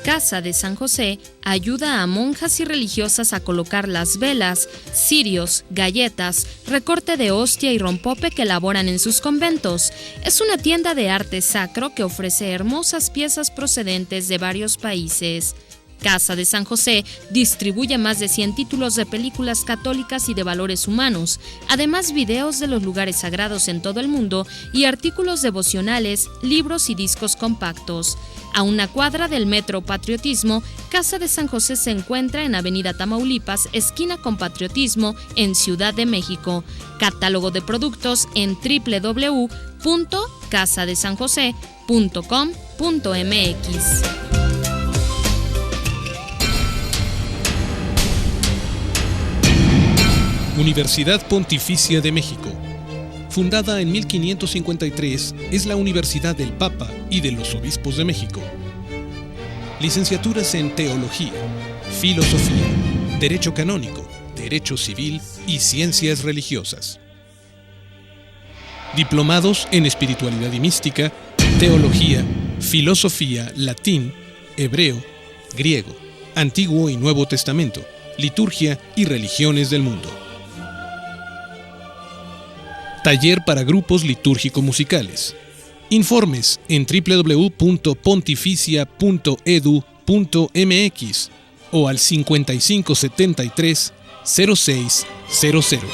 Casa de San José ayuda a monjas y religiosas a colocar las velas, cirios, galletas, recorte de hostia y rompope que elaboran en sus conventos. Es una tienda de arte sacro que ofrece hermosas piezas procedentes de varios países. Casa de San José distribuye más de 100 títulos de películas católicas y de valores humanos, además videos de los lugares sagrados en todo el mundo y artículos devocionales, libros y discos compactos. A una cuadra del Metro Patriotismo, Casa de San José se encuentra en Avenida Tamaulipas, esquina con Patriotismo, en Ciudad de México. Catálogo de productos en www.casadesanjose.com.mx. Universidad Pontificia de México. Fundada en 1553, es la Universidad del Papa y de los Obispos de México. Licenciaturas en Teología, Filosofía, Derecho Canónico, Derecho Civil y Ciencias Religiosas. Diplomados en Espiritualidad y Mística, Teología, Filosofía, Latín, Hebreo, Griego, Antiguo y Nuevo Testamento, Liturgia y Religiones del Mundo. Taller para grupos litúrgico-musicales. Informes en www.pontificia.edu.mx o al 5573 0600.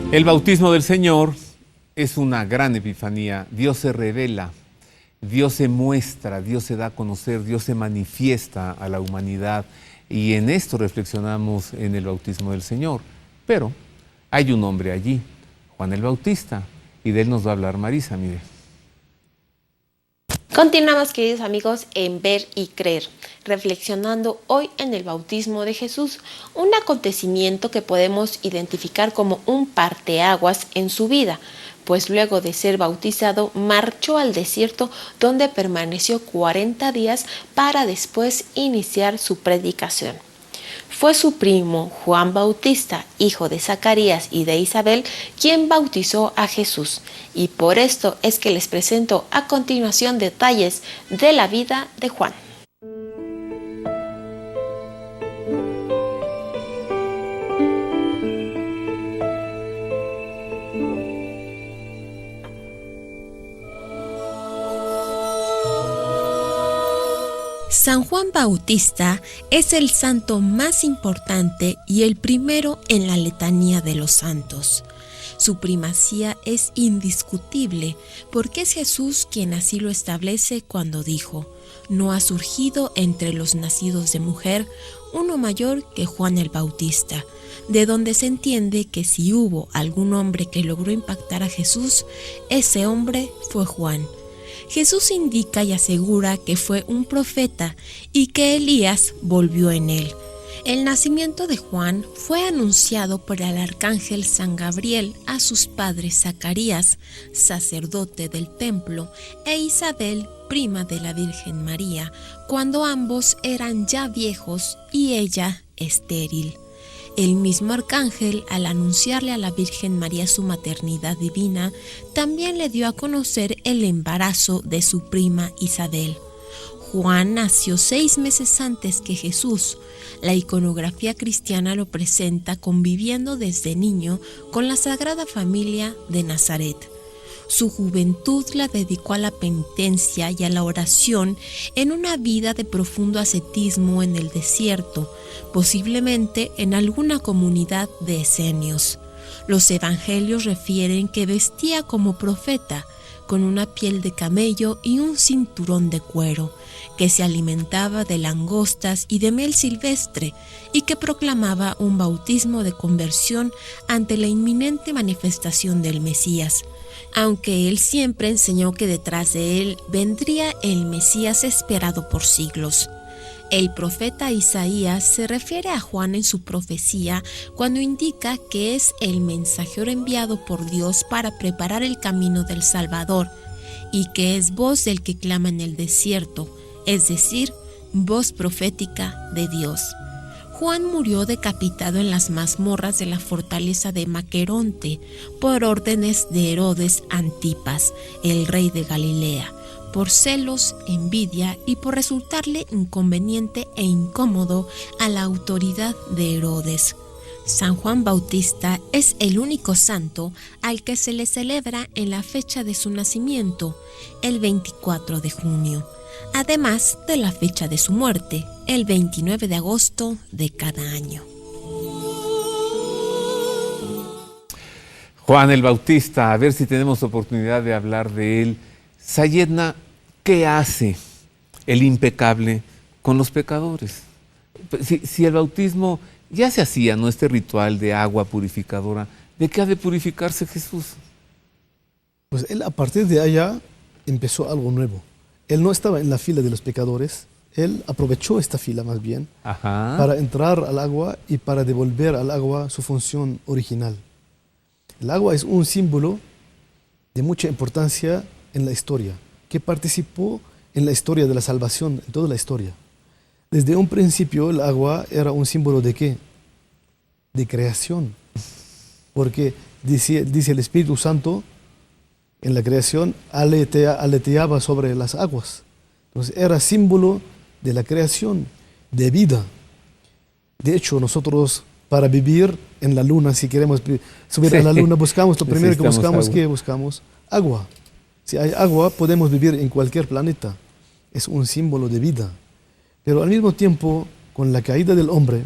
El bautismo del Señor es una gran epifanía. Dios se revela, Dios se muestra, Dios se da a conocer, Dios se manifiesta a la humanidad. Y en esto reflexionamos en el bautismo del Señor. Pero hay un hombre allí, Juan el Bautista, y de él nos va a hablar Marisa, mire. Continuamos, queridos amigos, en Ver y Creer, reflexionando hoy en el bautismo de Jesús, un acontecimiento que podemos identificar como un parteaguas en su vida, pues luego de ser bautizado marchó al desierto donde permaneció 40 días para después iniciar su predicación. Fue su primo Juan Bautista, hijo de Zacarías y de Isabel, quien bautizó a Jesús, y por esto es que les presento a continuación detalles de la vida de Juan. San Juan Bautista es el santo más importante y el primero en la letanía de los santos. Su primacía es indiscutible porque es Jesús quien así lo establece cuando dijo: «No ha surgido entre los nacidos de mujer uno mayor que Juan el Bautista», de donde se entiende que si hubo algún hombre que logró impactar a Jesús, ese hombre fue Juan. Jesús indica y asegura que fue un profeta y que Elías volvió en él. El nacimiento de Juan fue anunciado por el arcángel San Gabriel a sus padres Zacarías, sacerdote del templo, e Isabel, prima de la Virgen María, cuando ambos eran ya viejos y ella estéril. El mismo arcángel, al anunciarle a la Virgen María su maternidad divina, también le dio a conocer el embarazo de su prima Isabel. Juan nació 6 meses antes que Jesús. La iconografía cristiana lo presenta conviviendo desde niño con la Sagrada Familia de Nazaret. Su juventud la dedicó a la penitencia y a la oración en una vida de profundo ascetismo en el desierto, posiblemente en alguna comunidad de esenios. Los evangelios refieren que vestía como profeta, con una piel de camello y un cinturón de cuero, que se alimentaba de langostas y de miel silvestre y que proclamaba un bautismo de conversión ante la inminente manifestación del Mesías, aunque él siempre enseñó que detrás de él vendría el Mesías esperado por siglos. El profeta Isaías se refiere a Juan en su profecía cuando indica que es el mensajero enviado por Dios para preparar el camino del Salvador y que es voz del que clama en el desierto, es decir, voz profética de Dios. Juan murió decapitado en las mazmorras de la fortaleza de Maqueronte por órdenes de Herodes Antipas, el rey de Galilea, por celos, envidia y por resultarle inconveniente e incómodo a la autoridad de Herodes. San Juan Bautista es el único santo al que se le celebra en la fecha de su nacimiento, el 24 de junio, además de la fecha de su muerte, el 29 de agosto de cada año. Juan el Bautista, a ver si tenemos oportunidad de hablar de él. Sayedna, ¿qué hace el impecable con los pecadores? Si el bautismo ya se hacía, ¿no?, este ritual de agua purificadora, ¿de qué ha de purificarse Jesús? Pues él a partir de allá empezó algo nuevo. Él no estaba en la fila de los pecadores, él aprovechó esta fila más bien para entrar al agua y para devolver al agua su función original. El agua es un símbolo de mucha importancia en la historia, que participó en la historia de la salvación, en toda la historia. Desde un principio el agua era un símbolo ¿de qué? De creación. Porque dice el Espíritu Santo, en la creación aleteaba sobre las aguas. Entonces era símbolo de la creación, de vida. De hecho, nosotros para vivir en la luna, si queremos subir a la luna, buscamos, lo primero que buscamos, ¿qué buscamos? Agua. Si hay agua, podemos vivir en cualquier planeta. Es un símbolo de vida. Pero al mismo tiempo, con la caída del hombre,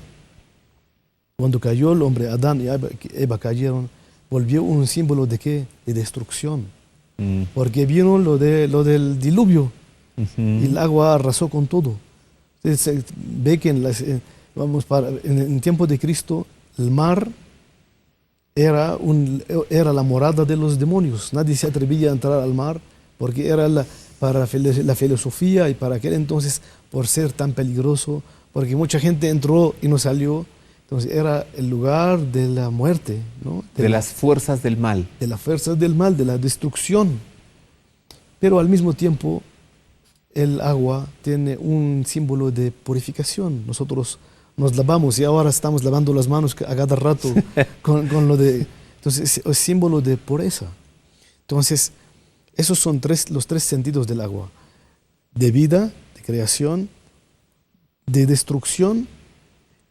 cuando cayó el hombre, Adán y Eva cayeron, volvió un símbolo de ¿qué? De destrucción. Porque vino lo del diluvio y el agua arrasó con todo. Se ve que en tiempo de Cristo el mar era la morada de los demonios. Nadie se atrevía a entrar al mar porque era para la filosofía y para aquel entonces, por ser tan peligroso, porque mucha gente entró y no salió. Entonces era el lugar de la muerte, ¿no? De las fuerzas del mal. De las fuerzas del mal, de la destrucción. Pero al mismo tiempo, el agua tiene un símbolo de purificación. Nosotros nos lavamos y ahora estamos lavando las manos a cada rato con lo de... Entonces es símbolo de pureza. Entonces, esos son los tres sentidos del agua. De vida, de creación, de destrucción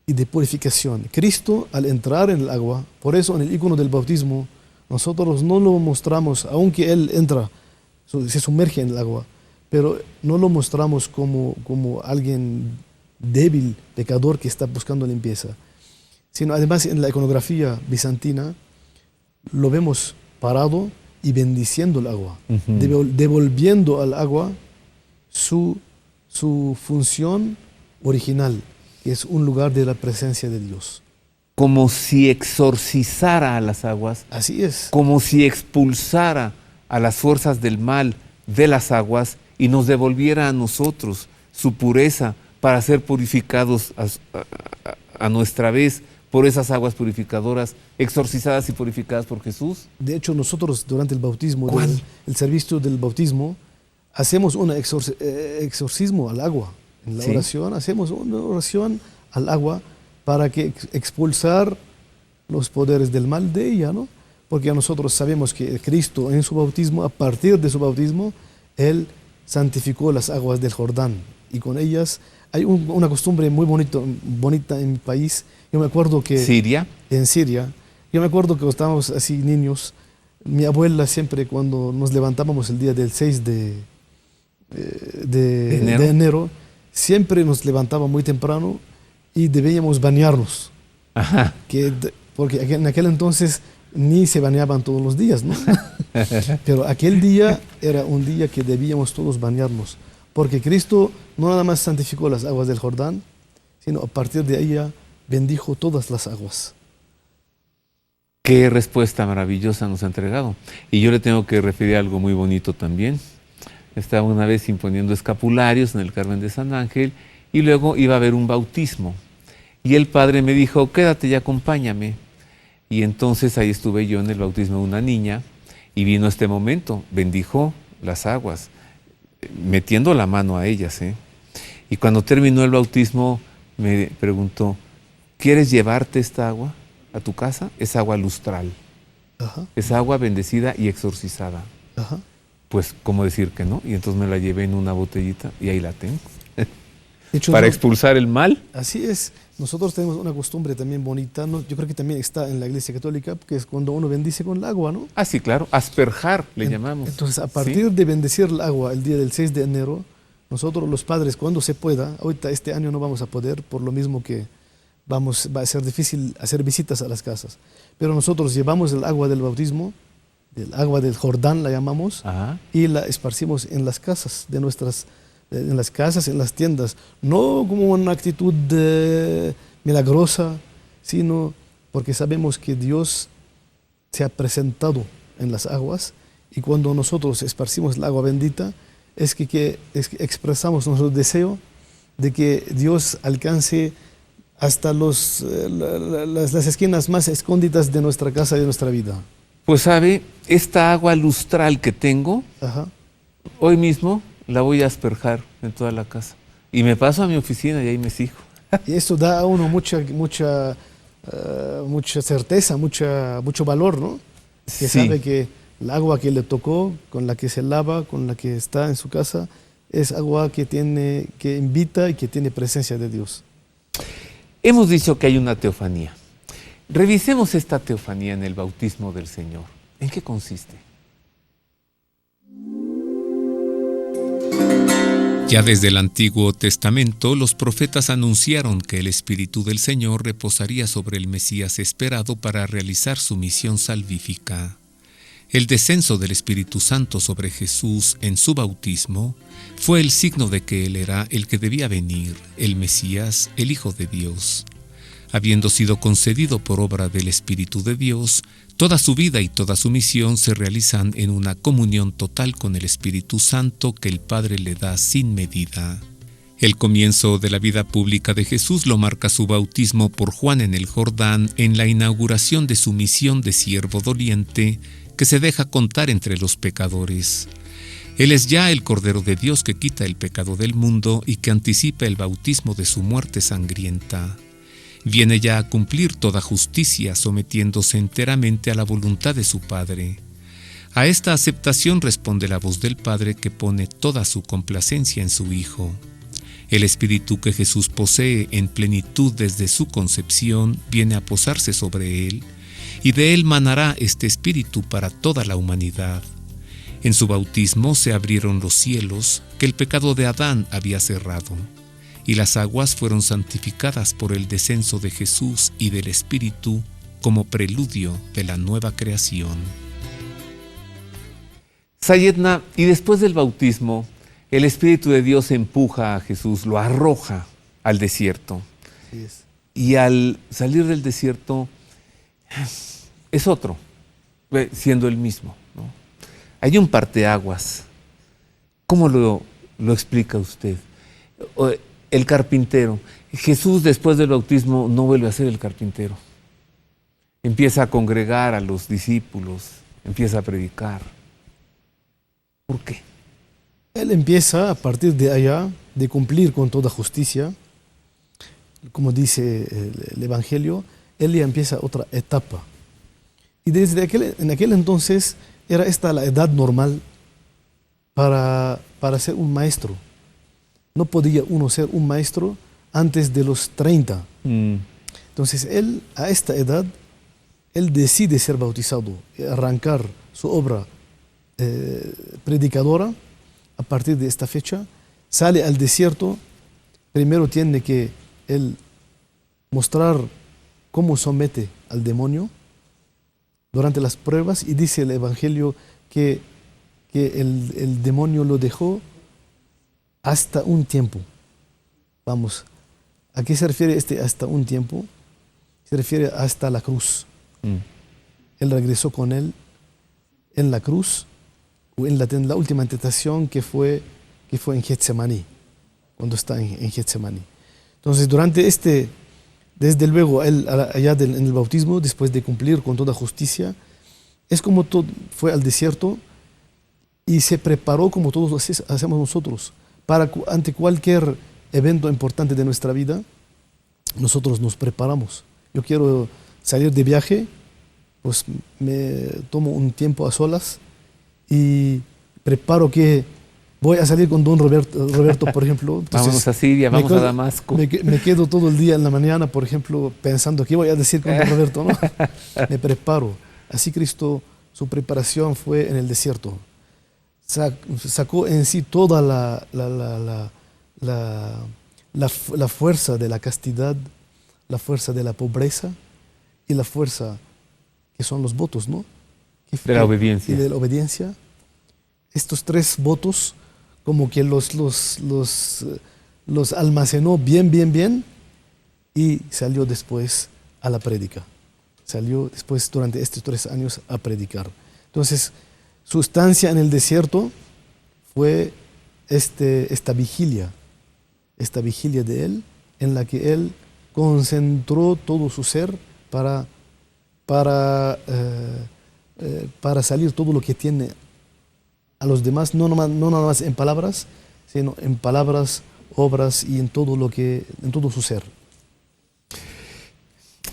y de purificación. Cristo, al entrar en el agua, por eso en el icono del bautismo, nosotros no lo mostramos, aunque Él entra, se sumerge en el agua, pero no lo mostramos como alguien débil, pecador que está buscando limpieza, sino además en la iconografía bizantina lo vemos parado y bendiciendo el agua, devolviendo al agua su función original, que es un lugar de la presencia de Dios. Como si exorcizara a las aguas. Así es. Como si expulsara a las fuerzas del mal de las aguas y nos devolviera a nosotros su pureza para ser purificados a nuestra vez por esas aguas purificadoras, exorcizadas y purificadas por Jesús. De hecho, nosotros durante el bautismo, el servicio del bautismo, hacemos un exorcismo al agua. En la oración hacemos una oración al agua para que expulsar los poderes del mal de ella, ¿no? Porque nosotros sabemos que Cristo en su bautismo, a partir de su bautismo, Él santificó las aguas del Jordán y con ellas hay una costumbre muy bonita en mi país. Yo me acuerdo que... ¿Siria? En Siria. Yo me acuerdo que cuando estábamos así niños, mi abuela siempre cuando nos levantábamos el día del 6 de enero, siempre nos levantaba muy temprano y debíamos bañarnos. Ajá. Porque en aquel entonces ni se bañaban todos los días, ¿no? Pero aquel día era un día que debíamos todos bañarnos. Porque Cristo no nada más santificó las aguas del Jordán, sino a partir de ella bendijo todas las aguas. Qué respuesta maravillosa nos ha entregado. Y yo le tengo que referir algo muy bonito también. Estaba una vez imponiendo escapularios en el Carmen de San Ángel y luego iba a haber un bautismo. Y el padre me dijo, quédate y acompáñame. Y entonces ahí estuve yo en el bautismo de una niña y vino este momento, bendijo las aguas, metiendo la mano a ellas. Y cuando terminó el bautismo me preguntó, ¿quieres llevarte esta agua a tu casa? Es agua lustral. Ajá. Es agua bendecida y exorcizada. Ajá. Pues, ¿cómo decir que no? Y entonces me la llevé en una botellita y ahí la tengo. De hecho, Para expulsar el mal. Así es. Nosotros tenemos una costumbre también bonita, ¿no? Yo creo que también está en la Iglesia Católica, que es cuando uno bendice con el agua, ¿no? Ah, sí, claro. Asperjar le llamamos. Entonces, a partir de bendecir el agua el día del 6 de enero, nosotros los padres, cuando se pueda, ahorita este año no vamos a poder, por lo mismo que va a ser difícil hacer visitas a las casas. Pero nosotros llevamos el agua del bautismo, del agua del Jordán la llamamos, Ajá. y la esparcimos en las casas de nuestras, en las casas, en las tiendas, no como una actitud milagrosa, sino porque sabemos que Dios se ha presentado en las aguas, y cuando nosotros esparcimos el agua bendita, es que expresamos nuestro deseo de que Dios alcance hasta las esquinas más escondidas de nuestra casa y de nuestra vida. Pues sabe, esta agua lustral que tengo, Ajá. hoy mismo la voy a asperjar en toda la casa. Y me paso a mi oficina y ahí me sigo. Y esto da a uno mucha certeza, mucho valor, ¿no? Que Sí. sabe que el agua que le tocó, con la que se lava, con la que está en su casa, es agua que invita y que tiene presencia de Dios. Hemos dicho que hay una teofanía. Revisemos esta teofanía en el bautismo del Señor. ¿En qué consiste? Ya desde el Antiguo Testamento, los profetas anunciaron que el Espíritu del Señor reposaría sobre el Mesías esperado para realizar su misión salvífica. El descenso del Espíritu Santo sobre Jesús en su bautismo fue el signo de que Él era el que debía venir, el Mesías, el Hijo de Dios. Habiendo sido concedido por obra del Espíritu de Dios, toda su vida y toda su misión se realizan en una comunión total con el Espíritu Santo que el Padre le da sin medida. El comienzo de la vida pública de Jesús lo marca su bautismo por Juan en el Jordán en la inauguración de su misión de siervo doliente que se deja contar entre los pecadores. Él es ya el Cordero de Dios que quita el pecado del mundo y que anticipa el bautismo de su muerte sangrienta. Viene ya a cumplir toda justicia, sometiéndose enteramente a la voluntad de su Padre. A esta aceptación responde la voz del Padre que pone toda su complacencia en su Hijo. El Espíritu que Jesús posee en plenitud desde su concepción viene a posarse sobre él, y de él manará este Espíritu para toda la humanidad. En su bautismo se abrieron los cielos que el pecado de Adán había cerrado, y las aguas fueron santificadas por el descenso de Jesús y del Espíritu como preludio de la nueva creación. Sayedna, y después del bautismo, el Espíritu de Dios empuja a Jesús, lo arroja al desierto. Así es. Y al salir del desierto es otro, siendo el mismo, ¿no? Hay un parteaguas. ¿Cómo lo explica usted? El carpintero. Jesús después del bautismo no vuelve a ser el carpintero. Empieza a congregar a los discípulos, empieza a predicar. ¿Por qué? Él empieza a partir de allá de cumplir con toda justicia, como dice el Evangelio, él ya empieza otra etapa. Y en aquel entonces era esta la edad normal para ser un maestro. No podía uno ser un maestro antes de los 30. Entonces él, a esta edad, él decide ser bautizado, arrancar su obra predicadora. A partir de esta fecha, sale al desierto. Primero tiene que él mostrar cómo somete al demonio durante las pruebas, y dice el Evangelio que el demonio lo dejó hasta un tiempo. Vamos, ¿a qué se refiere hasta un tiempo? Se refiere hasta la cruz. Él regresó con él en la cruz, o en la última tentación que fue en Getsemaní, cuando está en Getsemaní. Entonces, desde luego, él allá en el bautismo, después de cumplir con toda justicia, es como todo, fue al desierto y se preparó como todos hacemos nosotros. Ante cualquier evento importante de nuestra vida, nosotros nos preparamos. Yo quiero salir de viaje, pues me tomo un tiempo a solas y preparo que voy a salir con don Roberto, por ejemplo. Entonces, vámonos a Siria, vamos a Damasco. Me quedo todo el día en la mañana, por ejemplo, pensando qué voy a decir con don Roberto, ¿no? Me preparo. Así Cristo, su preparación fue en el desierto. Sacó en sí toda la fuerza de la castidad, la fuerza de la pobreza y la fuerza que son los votos, ¿no? De la obediencia. Y de la obediencia. Estos 3 votos como que los almacenó bien y salió después a la prédica. Salió después durante estos 3 años a predicar. Entonces, su estancia en el desierto fue esta vigilia de él, en la que él concentró todo su ser para salir todo lo que tiene a los demás, no nada más en palabras, sino en palabras, obras y en todo su ser.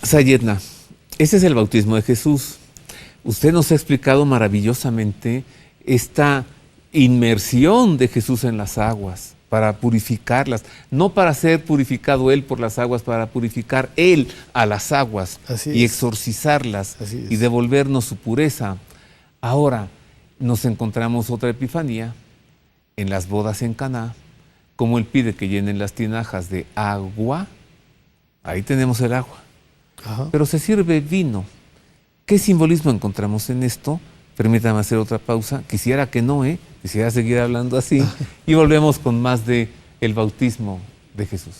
Sayedna, ese es el bautismo de Jesús. Usted nos ha explicado maravillosamente esta inmersión de Jesús en las aguas para purificarlas, no para ser purificado Él por las aguas, para purificar Él a las aguas y exorcizarlas y devolvernos su pureza. Ahora nos encontramos otra epifanía en las bodas en Caná, como Él pide que llenen las tinajas de agua. Ahí tenemos el agua. Ajá. Pero se sirve vino. ¿Qué simbolismo encontramos en esto? Permítame hacer otra pausa. Quisiera que no, quisiera seguir hablando así. Y volvemos con más de el bautismo de Jesús.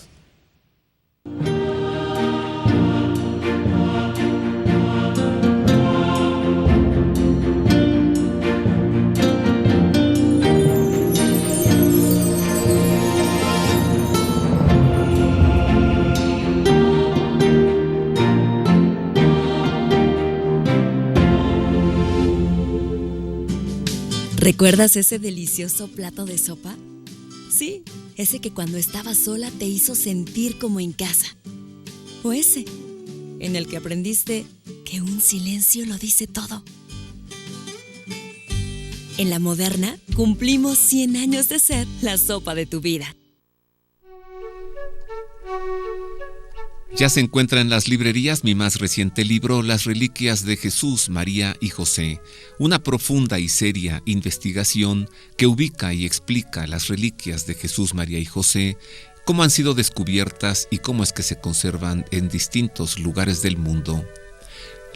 ¿Recuerdas ese delicioso plato de sopa? Sí, ese que cuando estabas sola te hizo sentir como en casa. O ese, en el que aprendiste que un silencio lo dice todo. En La Moderna cumplimos 100 años de ser la sopa de tu vida. Ya se encuentra en las librerías mi más reciente libro, Las Reliquias de Jesús, María y José, una profunda y seria investigación que ubica y explica las reliquias de Jesús, María y José, cómo han sido descubiertas y cómo es que se conservan en distintos lugares del mundo.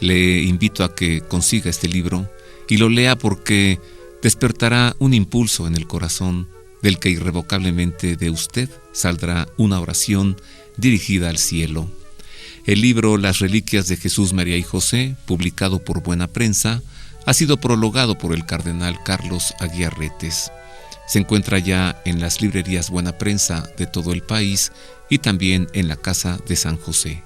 Le invito a que consiga este libro y lo lea porque despertará un impulso en el corazón del que irrevocablemente de usted saldrá una oración dirigida al cielo. El libro Las Reliquias de Jesús, María y José, publicado por Buena Prensa, ha sido prologado por el cardenal Carlos Aguiar Retes. Se encuentra ya en las librerías Buena Prensa de todo el país y también en la Casa de San José.